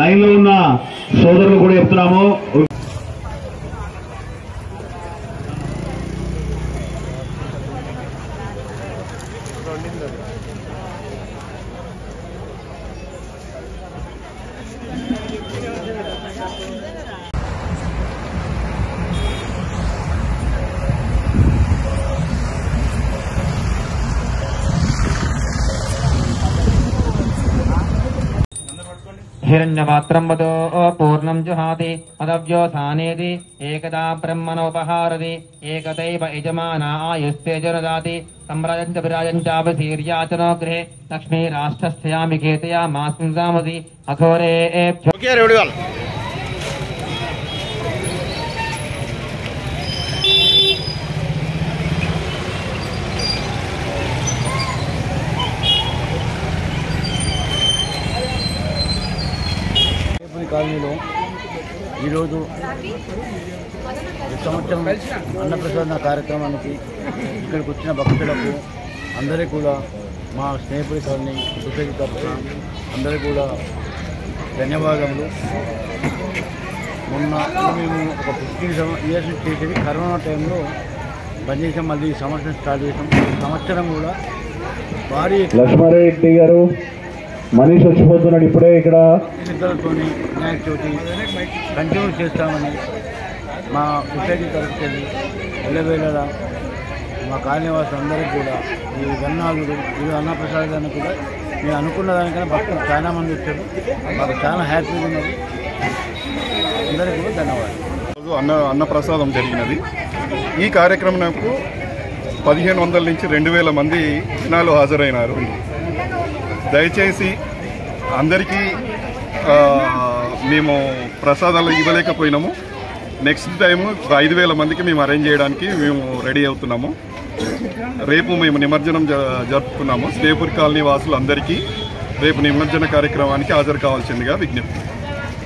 Line లో ఉన్న సోదరులు కూడా చెప్తున్నాము. हिरण्यपात्रं वदो पूर्णं जुहाति पदव्योसानेति एकदा ब्रह्मणोपहारति एकदैव यजमाना आयुस्तेजनदाति सम्राजं च विराजं चाभिधीर्याचनो गृहे लक्ष्मी राष्ट्रस्यामि केतया मास्मिन् सामसि अघोरेभ्यो కాలనీలో ఈరోజు సంవత్సరం అన్నప్రసాదన కార్యక్రమానికి ఇక్కడికి వచ్చిన భక్తులకు అందరికీ కూడా మా స్నేహితుడి కాలనీ సొసైటీ తరఫున అందరికీ కూడా ధన్యవాదములు. మొన్న మేము ఒక 15 ఇయర్స్ చేసేది కరోనా టైంలో బంద్ చేసాం. మళ్ళీ ఈ సంవత్సరం స్టార్ట్ చేసాం. ఈ సంవత్సరం కూడా భారీ లక్ష్మారెడ్డి గారు మనీష్ వచ్చిపోతున్నాడు ఇప్పుడే. ఇక్కడ ఇతరులతో వినాయక చవితి కంటిన్యూ చేస్తామని మా సొసైటీ తరఫుకి వెళ్ళి ఎల్లవేళలా మా కాలనీవాసులు అందరికీ కూడా ఈ గన్నాదుడు ఈ అన్నప్రసాదాన్ని కూడా మేము అనుకున్న దానికన్నా భక్తులు చాలామంది వచ్చారు. మాకు చాలా హ్యాపీగా ఉన్నది. అందరికీ కూడా ధన్యవాదాలు. అన్నప్రసాదం జరిగినది. ఈ కార్యక్రమంకు 1500 నుంచి 2000 మంది జనాలు హాజరైనారు. దయచేసి అందరికీ మేము ప్రసాదాలు ఇవ్వలేకపోయినాము. నెక్స్ట్ టైము 5000 మందికి మేము అరేంజ్ చేయడానికి మేము రెడీ అవుతున్నాము. రేపు మేము నిమజ్జనం జరుపుకున్నాము. స్నేపూర్ కాలనీ వాసులు అందరికీ రేపు నిమజ్జన కార్యక్రమానికి హాజరు కావాల్సిందిగా విజ్ఞప్తి.